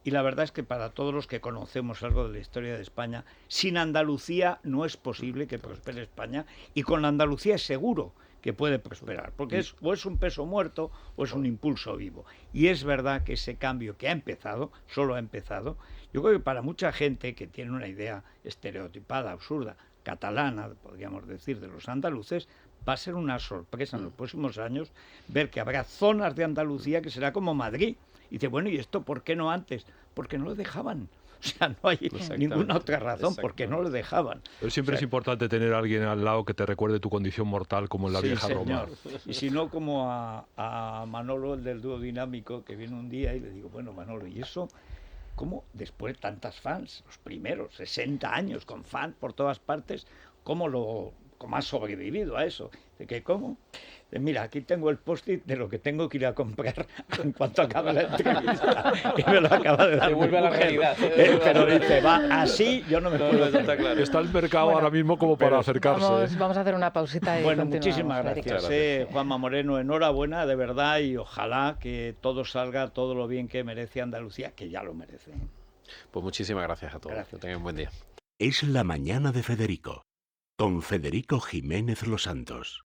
Y la verdad es que para todos los que conocemos algo de la historia de España, sin Andalucía no es posible que prospere España, y con Andalucía es seguro que puede prosperar, porque o es un peso muerto o es un impulso vivo. Y es verdad que ese cambio que ha empezado, solo ha empezado, yo creo que para mucha gente que tiene una idea estereotipada, absurda, catalana, podríamos decir, de los andaluces, va a ser una sorpresa en los próximos años ver que habrá zonas de Andalucía que será como Madrid. Y dice, bueno, ¿y esto por qué no antes? Porque no lo dejaban. O sea, no hay ninguna otra razón, porque no lo dejaban. Pero siempre es importante tener a alguien al lado que te recuerde tu condición mortal, como en la vieja Roma. Y si no, como a Manolo, el del dúo dinámico, que viene un día y le digo, bueno, Manolo, ¿y eso cómo después de tantas fans, los primeros 60 años con fans por todas partes, cómo has sobrevivido a eso? ¿De qué cómo? Mira, aquí tengo el post-it de lo que tengo que ir a comprar en cuanto acabe la entrevista. Y me lo acaba de dar. Te vuelve a la realidad. Pero dice, va, así yo no me puedo. Está claro. Está el mercado ahora mismo como para acercarse. Vamos a hacer una pausita y bueno, continuamos. muchísimas gracias. Juanma Moreno, enhorabuena, de verdad, y ojalá que todo salga, todo lo bien que merece Andalucía, que ya lo merece. Pues muchísimas gracias a todos. Gracias. Que tengan un buen día. Es la mañana de Federico, con Federico Jiménez Los Santos.